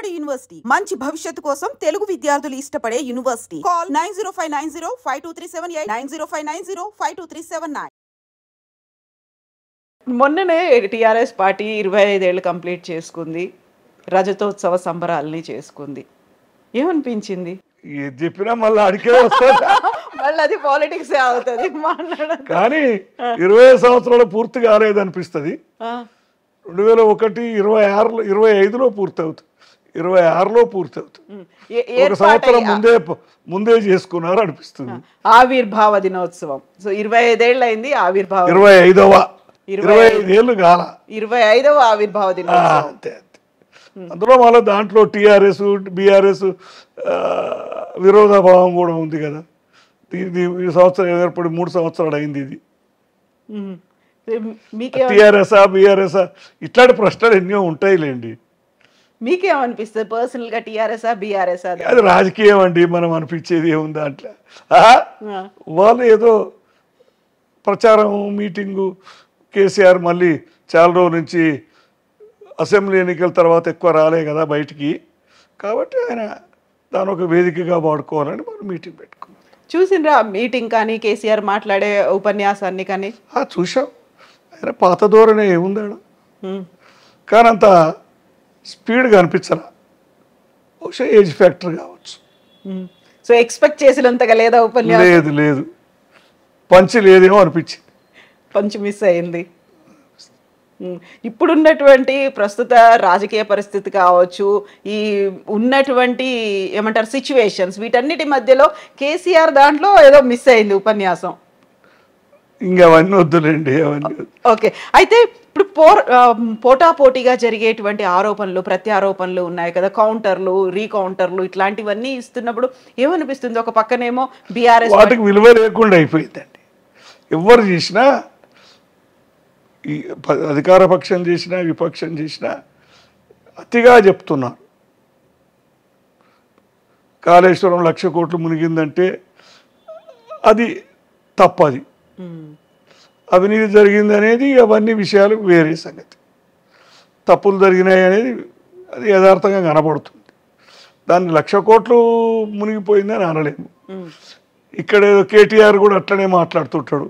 నాడు యూనివర్సిటీ మంచి భవిష్యత్తు కోసం తెలుగు విద్యార్థులు ఇష్టపడే యూనివర్సిటీ. కాల్ 9059052378 9059052379. మొన్ననే టీఆర్ఎస్ పార్టీ 25 ఏళ్ళు కంప్లీట్ చేసుకుంది, రజతోత్సవ సంబరాలని చేసుకుంది. ఏమనిపించింది? ఏది చెప్పినా మళ్ళీ అడిగే వస్తుంది. మళ్ళీ అది పాలిటిక్స్ అవుతుంది మాట్లాడదు. కానీ 25 సంవత్సరాలు పూర్తి కాలేదనిపిస్తుంది. 2001 25లో పూర్తి అవుతుంది, 26లో పూర్తి అవుతుంది. ఒక సంవత్సరం ముందే చేసుకున్నారు అనిపిస్తుంది. ఆవిర్భావ దినోత్సవం. సో 25 ఏళ్ళు అయింది ఆవిర్భావ. 25 ఏళ్ళు కాల 25వ ఆవిర్భావ దినోత్సవం. అంతే. అందులో మళ్ళీ దాంట్లో టీఆర్ఎస్ బీఆర్ఎస్ విరోధాభావం కూడా ఉంది కదా. ఇది ఈ సంవత్సరం ఏర్పడి 3 సంవత్సరాలు అయింది. ఇది టీఆర్ఎస్ఆ బీఆర్ఎస్ఆ ఇట్లాంటి ప్రశ్నలు ఎన్నో ఉంటాయిలేండి. మీకేమనిపిస్తుంది పర్సనల్ గా? టీఆర్ఎస్ఆ బీఆర్ఎస్ఆ? అది రాజకీయం అండి, మనం అనిపించేది ఏముంది దాంట్లో. వాళ్ళు ఏదో ప్రచారం మీటింగు, కేసీఆర్ మళ్ళీ చాలా రోజుల నుంచి అసెంబ్లీ ఎన్నికల తర్వాత ఎక్కువ రాలే కదా బయటికి, కాబట్టి ఆయన దాని ఒక వేదికగా వాడుకోవాలని మనం మీటింగ్ పెట్టుకున్నాం. చూసిండ్రా మీటింగ్ కానీ కేసీఆర్ మాట్లాడే ఉపన్యాసాన్ని కానీ? చూసాం. ఆయన పాత ధోరణి ఏముందాడు, కానీ అంత స్పీడ్గా అనిపించరా. బహుశా ఏజ్ ఫ్యాక్టర్ కావచ్చు. సో ఎక్స్పెక్ట్ చేసినంతగా లేదా ఉపన్యాసం? లేదు పంచి లేదేమో అనిపించింది. పంచి మిస్ అయింది. ఇప్పుడున్నటువంటి ప్రస్తుత రాజకీయ పరిస్థితి కావచ్చు, ఈ ఉన్నటువంటి ఏమంటారు సిచ్యువేషన్స్, వీటన్నిటి మధ్యలో కేసీఆర్ దాంట్లో ఏదో మిస్ అయింది ఉపన్యాసం. ఇంకా అవన్నీ వద్దులేండి, అవన్నీ. ఓకే, అయితే ఇప్పుడు పోటాపోటీగా జరిగేటువంటి ఆరోపణలు ప్రత్యారోపణలు ఉన్నాయి కదా, కౌంటర్లు రీకౌంటర్లు ఇట్లాంటివన్నీ ఇస్తున్నప్పుడు ఏమనిపిస్తుంది? ఒక పక్కనేమో బీఆర్ఎస్ వాటికి విలువ లేకుండా అయిపోయిందండి. ఎవరు చేసినా, ఈ అధికార పక్షం చేసినా విపక్షం చేసినా అతిగా చెప్తున్నారు. కాళేశ్వరం 1,00,000 కోట్లు మునిగిందంటే అది తప్పది, అవినీతి జరిగింది అనేది అవన్నీ విషయాలు వేరే సంగతి. తప్పులు జరిగినాయి అనేది అది యథార్థంగా కనబడుతుంది. దాన్ని 1,00,000 కోట్లు మునిగిపోయిందని అనలేము. ఇక్కడ కేటీఆర్ కూడా అట్లనే మాట్లాడుతుంటాడు,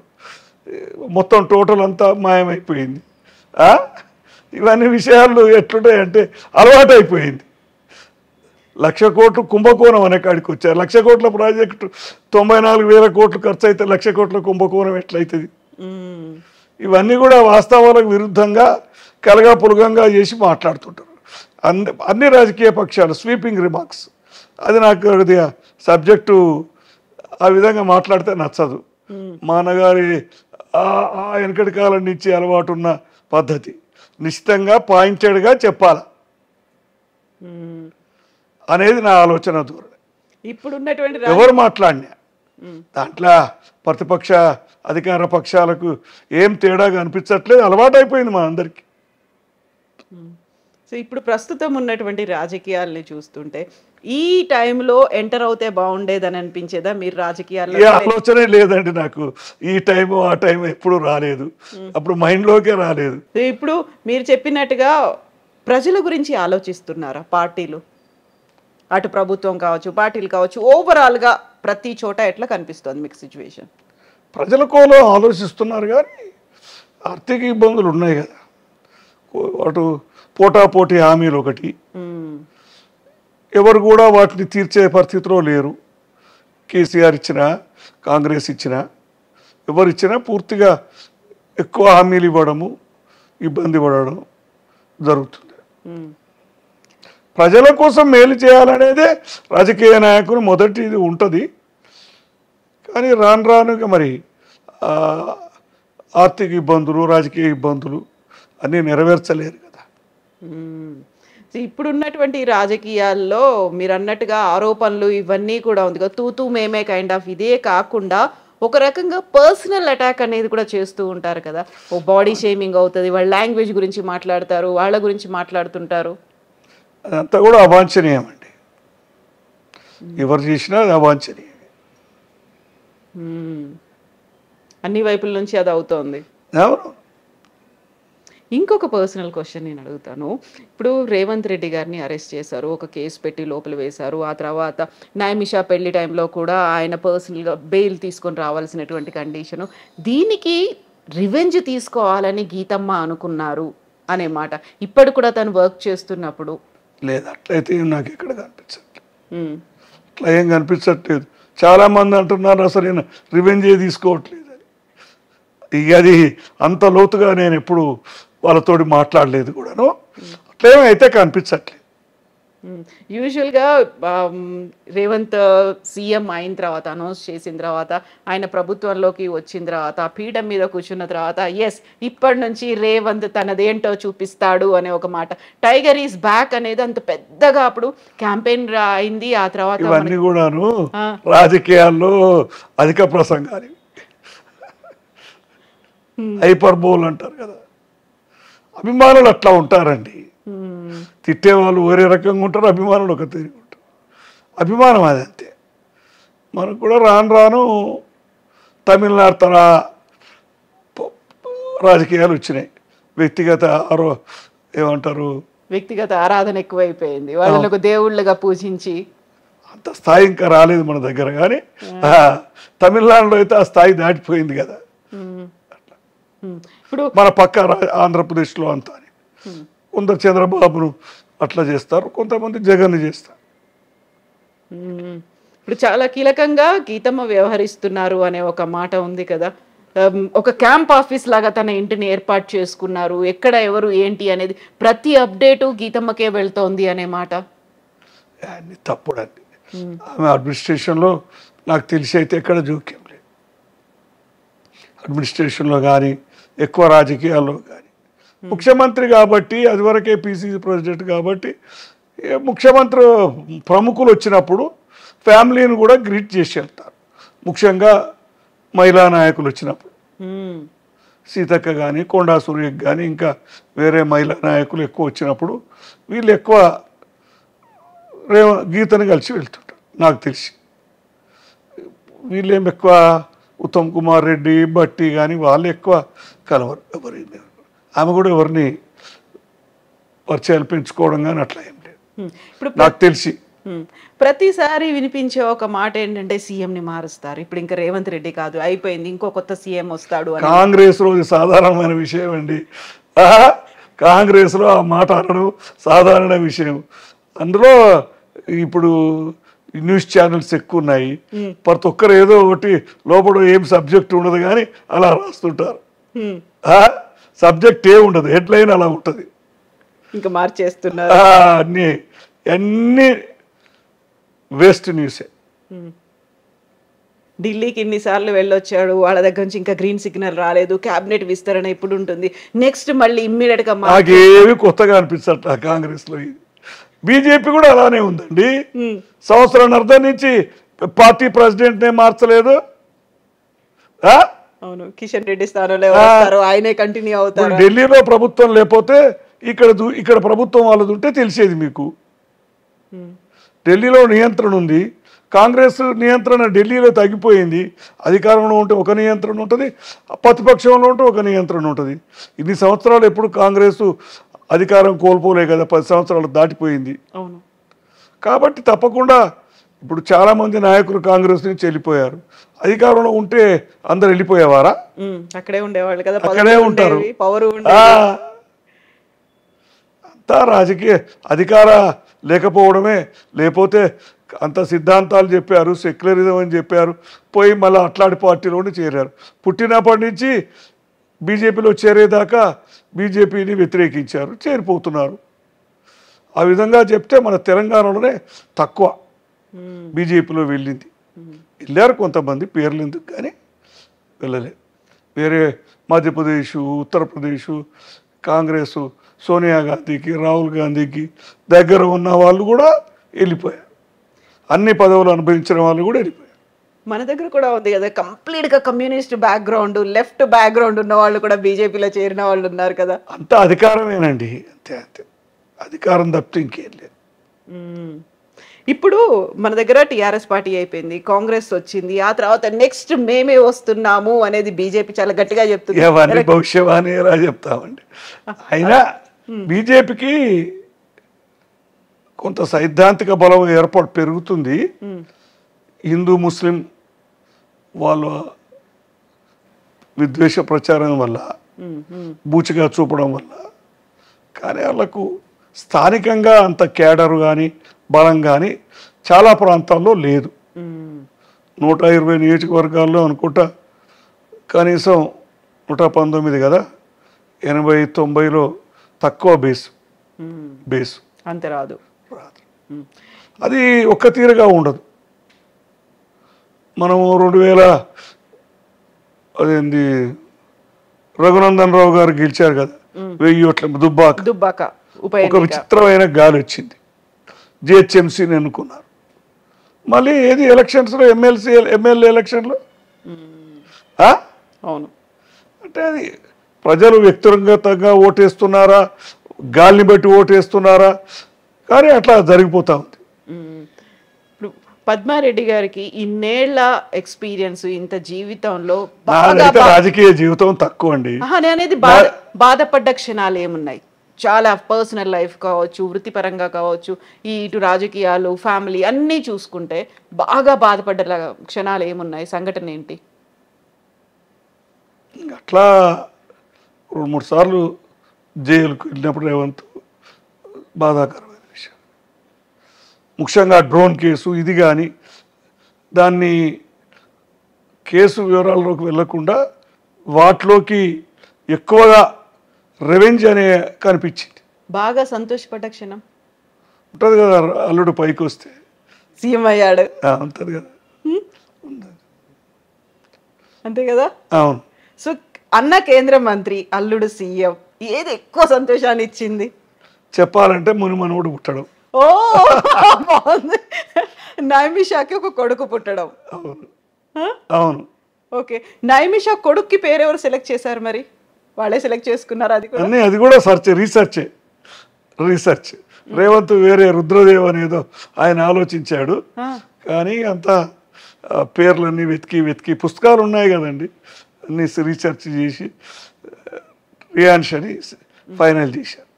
మొత్తం టోటల్ అంతా మాయమైపోయింది. ఇవన్నీ విషయాలు ఎట్లుంటాయంటే అలవాటు అయిపోయింది. 1,00,000 కోట్లు కుంభకోణం అనే కాడికి వచ్చారు. 1,00,000 కోట్ల ప్రాజెక్టు 94,000 కోట్లు ఖర్చు అయితే 1,00,000 కోట్ల కుంభకోణం ఎట్లయితుంది? ఇవన్నీ కూడా వాస్తవాలకు విరుద్ధంగా కలగా పులగంగా చేసి మాట్లాడుతుంటారు అన్ని రాజకీయ పక్షాలు. స్వీపింగ్ రిమార్క్స్, అది నాకు కొద్దిగా సబ్జెక్టు ఆ విధంగా మాట్లాడితే నచ్చదు. మా అన్నగారి వెనకటి కాలం నుంచి అలవాటు ఉన్న పద్ధతి నిశ్చితంగా పాయింటెడ్గా చెప్పాలి అనేది నా ఆలోచన ధోరణి. ఇప్పుడున్నటువంటి ఎవరు మాట్లాడినా దాంట్లో ప్రతిపక్ష అధికార పక్షాలకు ఏం తేడాగా అనిపించట్లేదు, అలవాటు అయిపోయింది మా అందరికీ. సో ఇప్పుడు ప్రస్తుతం ఉన్నటువంటి రాజకీయాలని చూస్తుంటే ఈ టైంలో ఎంటర్ అవుతే బాగుండేదని అనిపించేదా మీరు రాజకీయాల్లో? ఏ ఆలోచనే లేదండి నాకు. ఈ టైము ఆ టైం ఎప్పుడు రాలేదు, అప్పుడు మైండ్లోకే రాలేదు. ఇప్పుడు మీరు చెప్పినట్టుగా ప్రజల గురించి ఆలోచిస్తున్నారా పార్టీలు? అటు ప్రభుత్వం కావచ్చు పార్టీలు కావచ్చు, ఓవరాల్గా ప్రతి చోట ఎట్లా కనిపిస్తుంది మీకు సిచ్యువేషన్? ప్రజల కోలో ఆలోచిస్తున్నారు, కానీ ఆర్థిక ఇబ్బందులు ఉన్నాయి కదా. అటు పోటాపోటీ హామీలు ఒకటి, ఎవరు కూడా వాటిని తీర్చే పరిస్థితిలో లేరు. కేసీఆర్ ఇచ్చినా కాంగ్రెస్ ఇచ్చినా ఎవరు ఇచ్చినా పూర్తిగా ఎక్కువ హామీలు ఇవ్వడము, ఇబ్బంది పడడం జరుగుతుంది. ప్రజల కోసం మేలు చేయాలనేదే రాజకీయ నాయకులు మొదటిది ఉంటుంది. కానీ రానుగా మరి ఆర్థిక ఇబ్బందులు రాజకీయ ఇబ్బందులు అన్నీ నెరవేర్చలేరు కదా. ఇప్పుడున్నటువంటి రాజకీయాల్లో మీరు అన్నట్టుగా ఆరోపణలు ఇవన్నీ కూడా ఉంది కదా, తూతూ మేమే కైండ్ ఆఫ్. ఇదే కాకుండా ఒక రకంగా పర్సనల్ అటాక్ అనేది కూడా చేస్తూ ఉంటారు కదా. ఓ బాడీ షేమింగ్ అవుతుంది, వాళ్ళ లాంగ్వేజ్ గురించి మాట్లాడతారు, వాళ్ళ గురించి మాట్లాడుతుంటారు. అదంతా కూడా అవాంఛనీయం అండి, ఎవరు చేసినా అది అవాంఛనీయం. అన్ని వైపుల నుంచి అది అవుతోంది. ఇంకొక పర్సనల్ క్వశ్చన్ నేను అడుగుతాను. ఇప్పుడు రేవంత్ రెడ్డి గారిని అరెస్ట్ చేశారు, ఒక కేసు పెట్టి లోపల వేశారు. ఆ తర్వాత నైమిషా పెళ్లి టైంలో కూడా ఆయన పర్సనల్గా బెయిల్ తీసుకొని రావాల్సినటువంటి కండిషను. దీనికి రివెంజ్ తీసుకోవాలని గీతమ్మ అనుకున్నారు అనే మాట ఇప్పుడు కూడా తను వర్క్ చేస్తున్నప్పుడు. లేదు, అట్లయితే నాకు ఎక్కడ కనిపించట్లేదు. అట్లా ఏం కనిపించట్లేదు. చాలామంది అంటున్నారు అసలు నేను రివెంజ్ తీసుకోవట్లేదు అని. ఇక అది అంత లోతుగా నేను ఎప్పుడు వాళ్ళతోటి మాట్లాడలేదు కూడాను. అట్లేమైతే కనిపించట్లేదు. యూజువల్గా రేవంత్ సీఎం అయిన తర్వాత, అనౌన్స్ చేసిన తర్వాత, ఆయన ప్రభుత్వంలోకి వచ్చిన తర్వాత, పీఠం మీద కూర్చున్న తర్వాత, ఎస్ ఇప్పటి నుంచి రేవంత్ తనదేంటో చూపిస్తాడు అనే ఒక మాట, టైగర్ ఈజ్ బ్యాక్ అనేది అంత పెద్దగా అప్పుడు క్యాంపెయిన్ అయింది. ఆ తర్వాత ఇవన్నీ కూడాను రాజకీయాల్లో అధిక ప్రసంగాలు, హైపర్బోల్ అంటారు కదా. అభిమానులు అట్లా ఉంటారండి. తిట్టేవాళ్ళు వేరే రకంగా ఉంటారు, అభిమానులు ఒక తిరిగి ఉంటారు. అభిమానం అది అంతే. మనకు కూడా రాను రాను తమిళనాడు తన రాజకీయాలు వచ్చినాయి. వ్యక్తిగత ఏమంటారు, వ్యక్తిగత ఆరాధన ఎక్కువైపోయింది. వాళ్ళని ఒక దేవుళ్ళగా పూజించి అంత స్థాయి ఇంకా రాలేదు మన దగ్గర. కానీ తమిళనాడులో అయితే ఆ స్థాయి దాటిపోయింది కదా. ఇప్పుడు మన పక్క ఆంధ్రప్రదేశ్లో అంతా కొందరు చంద్రబాబును అట్లా చేస్తారు, కొంతమంది జగన్ చేస్తారు. ఇప్పుడు చాలా కీలకంగా గీతమ్మ వ్యవహరిస్తున్నారు అనే ఒక మాట ఉంది కదా. ఒక క్యాంప్ ఆఫీస్ లాగా తన ఇంటిని ఏర్పాటు చేసుకున్నారు. ఎక్కడ ఎవరు ఏంటి అనేది ప్రతి అప్డేటు గీతమ్మకే వెళ్తోంది అనే మాట అన్ని తప్పుడండి. ఆమె అడ్మినిస్ట్రేషన్లో నాకు తెలిసి అయితే ఎక్కడ జోక్యం లేదు. అడ్మినిస్ట్రేషన్లో కానీ ఎక్కువ రాజకీయాల్లో కానీ. ముఖ్యమంత్రి కాబట్టి, అదివరకే పిసిసి ప్రెసిడెంట్ కాబట్టి, ముఖ్యమంత్రి ప్రముఖులు వచ్చినప్పుడు ఫ్యామిలీని కూడా గ్రీట్ చేసి వెళ్తారు. ముఖ్యంగా మహిళా నాయకులు వచ్చినప్పుడు, సీతక్క కానీ, కొండా సూర్యకి కానీ, ఇంకా వేరే మహిళా నాయకులు ఎక్కువ వచ్చినప్పుడు వీళ్ళు ఎక్కువ గీతను కలిసి వెళ్తుంటారు. నాకు తెలిసి వీళ్ళేం ఎక్కువ ఉత్తమ్ కుమార్ రెడ్డి, భట్టి కానీ వాళ్ళు ఎక్కువ కలవరు. ఎవరి ఆమె కూడా ఎవరిని పరిచయాలు పెంచుకోవడం కానీ అట్లా ఏం లేదు ఇప్పుడు నాకు తెలిసి. ప్రతిసారి వినిపించే ఒక మాట ఏంటంటే సీఎంని మారుస్తారు, ఇప్పుడు ఇంకా రేవంత్ రెడ్డి కాదు, అయిపోయింది, ఇంకో కొత్త సీఎం వస్తాడు అని. కాంగ్రెస్ రోజు సాధారణమైన విషయం అండి. కాంగ్రెస్లో ఆ మాట అనడం సాధారణ విషయం. అందులో ఇప్పుడు న్యూస్ ఛానల్స్ ఎక్కువ ఉన్నాయి. ప్రతి ఒక్కరు ఏదో ఒకటి లోపల ఏం సబ్జెక్ట్ ఉండదు కానీ అలా రాస్తుంటారు. సబ్జెక్ట్ ఏ ఉండదు, హెడ్లైన్ అలా ఉంటుంది. ఇంకా మార్చేస్తున్నారు. అన్నీ వేస్ట్ న్యూసే. ఢిల్లీకి ఇన్నిసార్లు వెళ్ళొచ్చాడు, వాళ్ళ దగ్గర నుంచి ఇంకా గ్రీన్ సిగ్నల్ రాలేదు, క్యాబినెట్ విస్తరణ ఇప్పుడు ఉంటుంది, నెక్స్ట్ మళ్ళీ ఇమ్మీడియట్ గా నాకేమి కొత్తగా అనిపించట్ల కాంగ్రెస్ లో. ఇది బీజేపీ కూడా అలానే ఉందండి. సంవత్సరాన్నర నుంచి పార్టీ ప్రెసిడెంట్ నే మార్చలేదు. అవును, కిషన్ రెడ్డి స్థానంలో వస్తారు, ఆయనే కంటిన్యూ అవుతారు. ఢిల్లీలో ప్రభుత్వం లేకపోతే ఇక్కడ ప్రభుత్వం వాళ్ళది ఉంటే తెలిసేది మీకు. ఢిల్లీలో నియంత్రణ ఉంది, కాంగ్రెస్ నియంత్రణ ఢిల్లీలో తగ్గిపోయింది. అధికారంలో ఉంటే ఒక నియంత్రణ ఉంటుంది, ప్రతిపక్షంలో ఉంటే ఒక నియంత్రణ ఉంటుంది. ఇన్ని సంవత్సరాలు ఎప్పుడు కాంగ్రెస్ అధికారం కోల్పోలే కదా, 10 సంవత్సరాలు దాటిపోయింది. అవును, కాబట్టి తప్పకుండా ఇప్పుడు చాలామంది నాయకులు కాంగ్రెస్ నుంచి వెళ్ళిపోయారు. అధికారంలో ఉంటే అందరు వెళ్ళిపోయేవారా? అక్కడే ఉండేవాళ్ళు కదా, అక్కడే ఉంటారు. అంతా రాజకీయ అధికార లేకపోవడమే. లేకపోతే అంత సిద్ధాంతాలు చెప్పారు, సెక్యులరిజం అని చెప్పారు, పోయి మళ్ళీ అట్లాంటి పార్టీలోనే చేరారు. పుట్టినప్పటి నుంచి బీజేపీలో చేరేదాకా బీజేపీని వ్యతిరేకించారు, చేరిపోతున్నారు. ఆ విధంగా చెప్తే మన తెలంగాణలోనే తక్కువ బీజేపీలో వెళ్ళింది. వెళ్ళారు కొంతమంది, పేర్లు ఎందుకు కానీ వెళ్ళలేదు. వేరే మధ్యప్రదేశ్, ఉత్తరప్రదేశ్ కాంగ్రెస్ సోనియా గాంధీకి, రాహుల్ గాంధీకి దగ్గర ఉన్న వాళ్ళు కూడా వెళ్ళిపోయారు. అన్ని పదవులు అనుభవించిన వాళ్ళు కూడా వెళ్ళిపోయారు. మన దగ్గర కూడా ఉంది కదా, కంప్లీట్గా కమ్యూనిస్ట్ బ్యాక్గ్రౌండ్, లెఫ్ట్ బ్యాక్గ్రౌండ్ ఉన్న వాళ్ళు కూడా బీజేపీలో చేరిన వాళ్ళు ఉన్నారు కదా. అంతా అధికారమేనండి, అంతే అంతే, అధికారం తప్పితే ఇంకేం లేదు. ఇప్పుడు మన దగ్గర టీఆర్ఎస్ పార్టీ అయిపోయింది, కాంగ్రెస్ వచ్చింది, ఆ తర్వాత నెక్స్ట్ మేమే వస్తున్నాము అనేది బీజేపీ చాలా గట్టిగా చెప్తుంది. అవన్నీ భవిష్యవాణి ఎలా చెప్తామండి. అయినా బీజేపీకి కొంత సైద్ధాంతిక బలం ఏర్పాటు పెరుగుతుంది. హిందూ ముస్లిం వాళ్ళ విద్వేష ప్రచారం వల్ల, బూచిగా చూపడం వల్ల. కానీ వాళ్ళకు స్థానికంగా అంత కేడరు కానీ బలం కానీ చాలా ప్రాంతాల్లో లేదు. 120 నియోజకవర్గాల్లో అనుకుంటా కనీసం 119 కదా, 80-90లో తక్కువ బేసు అంతే రాదు. అది ఒక్క తీరుగా ఉండదు. మనము 2000 అదేంది రఘునందన్ రావు గారు గెలిచారు కదా, 1000 ఓట్ల దుబ్బాక ఒక విచిత్రమైన గాలి వచ్చింది. జిహెచ్ఎంసీని ఎన్నుకున్నారు. మళ్ళీ ఏది ఎలక్షన్స్లో ఎమ్మెల్యే ఎలక్షన్లో అవును అంటే అది ప్రజలు వ్యక్తిగతంగా ఓటేస్తున్నారా, గాలిని బట్టి ఓటేస్తున్నారా, కానీ అట్లా జరిగిపోతా ఉంది. ఇప్పుడు పద్మారెడ్డి గారికి ఇన్నేళ్ల ఎక్స్పీరియన్స్, ఇంత జీవితంలో నాదైతే రాజకీయ జీవితం తక్కువ అండి. అనేది బాధపడ్డ క్షణాలు ఏమున్నాయి? చాలా పర్సనల్ లైఫ్ కావచ్చు, వృత్తిపరంగా కావచ్చు, ఇటు రాజకీయాలు, ఫ్యామిలీ అన్నీ చూసుకుంటే బాగా బాధపడ్డ క్షణాలు ఏమున్నాయి? సంఘటన ఏంటి? అట్లా 2-3 సార్లు జైలుకు వెళ్ళినప్పుడు రేవంత్ బాధాకరమైన విషయం. ముఖ్యంగా డ్రోన్ కేసు ఇది కానీ, దాన్ని కేసు వివరాల్లోకి వెళ్ళకుండా వాటిలోకి ఎక్కువగా రెవెంజ్ అనే కనిపించింది. బాగా సంతోషపడ్డ క్షణం ఉంటుంది కదా, అల్లుడు పైకి వస్తే సీఎం అయ్యాడు ఉంటుంది కదా, అంతే కదా. అవును. సో అన్న కేంద్ర మంత్రి, అల్లుడు సీఎం, ఏది ఎక్కువ సంతోషాన్ని ఇచ్చింది? చెప్పాలంటే మనవడు పుట్టడం. ఓ బాగుంది. నైమిషాకి ఒక కొడుకు పుట్టడం. అవును అవును. ఓకే, నైమిషా కొడుక్కి పేరు ఎవరు సెలెక్ట్ చేశారు? మరి వాళ్ళే సెలెక్ట్ చేసుకున్నారు? అది కూడా రీసెర్చ్ రేవంత్ వేరే రుద్రదేవ్ అనేదో ఆయన ఆలోచించాడు. కానీ అంత పేర్లన్నీ వెతికి పుస్తకాలు ఉన్నాయి కదండి, అన్ని రీసెర్చ్ చేసి రియాన్స్ అని ఫైనల్ చేశారు.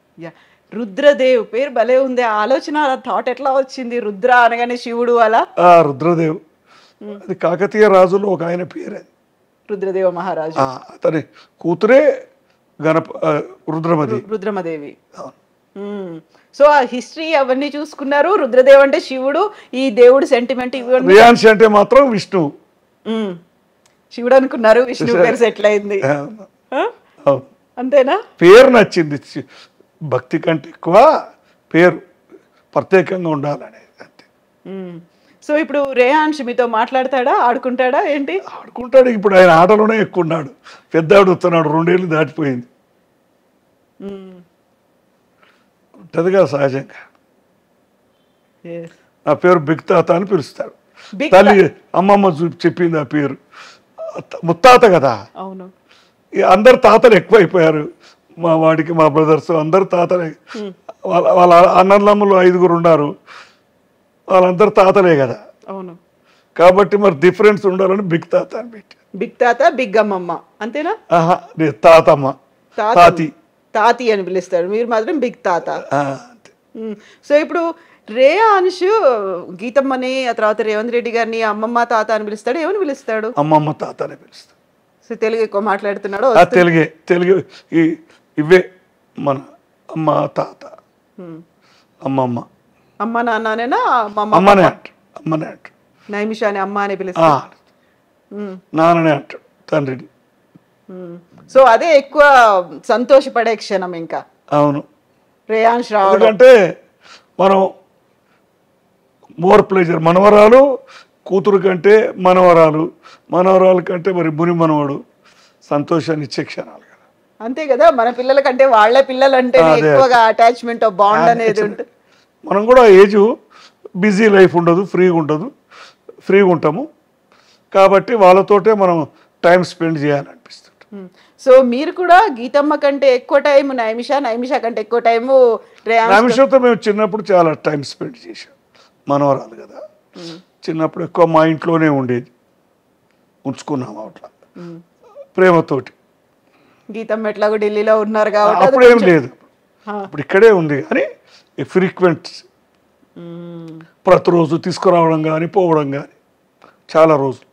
రుద్రదేవ్ పేరు భలే ఉంది. ఆలోచన థాట్ ఎట్లా వచ్చింది? రుద్ర అనగానే శివుడు అలా. రుద్రదేవ్ అది కాకతీయ రాజులో ఒక ఆయన పేరే రుద్రదేవ మహారాజు. అతని కూతురే రుద్రమదేవి. సో ఆ హిస్టరీ అవన్నీ చూసుకున్నారు. రుద్రదేవ్ అంటే శివుడు, ఈ దేవుడు సెంటిమెంట్ ఇవన్నీ. రియాన్స్ అంటే మాత్రం విష్ణు. శివుడు అనుకున్నారు, విష్ణు పేరు సెటిల్ అయింది. అంతేనా? పేరు నచ్చింది, భక్తి కంటే ఎక్కువ పేరు ప్రత్యేకంగా ఉండాలనేది అంతే. సో ఇప్పుడు రేయాన్స్ మీతో మాట్లాడతాడా, ఆడుకుంటాడా ఏంటి? ఆడుకుంటాడు. ఇప్పుడు ఆయన ఆటలోనే ఎక్కువ ఉన్నాడు. పెద్ద ఆడుతున్నాడు, 2 ఏళ్ళు దాటిపోయింది. ఉంటుంది కదా సహజంగా. ఆ పేరు బిగ్ తాత అని పిలుస్తాడు. తల్లి అమ్మమ్మ చెప్పింది ఆ పేరు. ముత్తాత కదా. అవును. అందరు తాతలు ఎక్కువైపోయారు. మా వాడికి మా బ్రదర్స్ అందరు తాతలే. వాళ్ళ అన్నదమ్ములు 5 ఉన్నారు, వాళ్ళందరూ తాతలే కదా. అవును. కాబట్టి మరి డిఫరెన్స్ ఉండాలని బిగ్ తాత అని పెట్టి. బిగ్ తాత, బిగ్ అమ్మమ్మ అంతేనా? తాతమ్మ, తాతి అని పిలుస్తాడు, మీరు మాత్రం బిగ్ తాత. సో ఇప్పుడు రేయాన్స్ గీతమ్మని, ఆ తర్వాత రేవంత్ రెడ్డి గారిని అమ్మమ్మ తాత అని పిలుస్తాడు. ఏమని పిలుస్తాడు? అమ్మమ్మ తాత అని పిలుస్తాడు. సో తెలుగు ఎక్కువ మాట్లాడుతున్నాడు. తెలుగు ఇవే మన అమ్మ తాత అమ్మమ్మ. అమ్మ నాన్ననేనా? అమ్మనే అంటాడు. నైమిషాని అమ్మ అని పిలుస్తాడు, నాన్ననే అంటాడు తండ్రిని. సో అదే ఎక్కువ సంతోషపడే క్షణం ఇంకా. అవును. రేయాన్స్ రావడం. ఎందుకంటే మనం మోర్ ప్లెజర్, మనవరాలు కూతురు కంటే మనవరాలు కంటే మరి ముని మనవడు సంతోషాన్ని ఇచ్చే క్షణాలు కదా. అంతే కదా, మన పిల్లల కంటే వాళ్ళ పిల్లలు అంటే ఎక్కువగా అటాచ్మెంట్, బాండ్ అనేది ఉంటుంది. మనం కూడా ఏజ్ బిజీ లైఫ్ ఉండదు, ఫ్రీగా ఉంటాము కాబట్టి వాళ్ళతోటే మనం టైం స్పెండ్ చేయాలనిపిస్తుంది. సో మీరు కూడా గీతమ్మ కంటే ఎక్కువ టైం నైమిషా కంటే ఎక్కువ టైము నైమిషతో మేము చిన్నప్పుడు చాలా టైం స్పెండ్ చేసాం. మనవరాలు కదా, చిన్నప్పుడు ఎక్కువ మా ఇంట్లోనే ఉండేది, ఉంచుకున్నాము అట్లా ప్రేమతోటి. గీతం ఎట్లాగో ఢిల్లీలో ఉన్నారు కాబట్టి అది అప్పుడు ఏం కొంచెం- లేదు, ఇప్పుడు ఇక్కడే ఉంది కానీ ఫ్రీక్వెంట్, మ్మ్. ప్రతిరోజు తీసుకురావడం కానీ పోవడం కానీ చాలా రోజులు.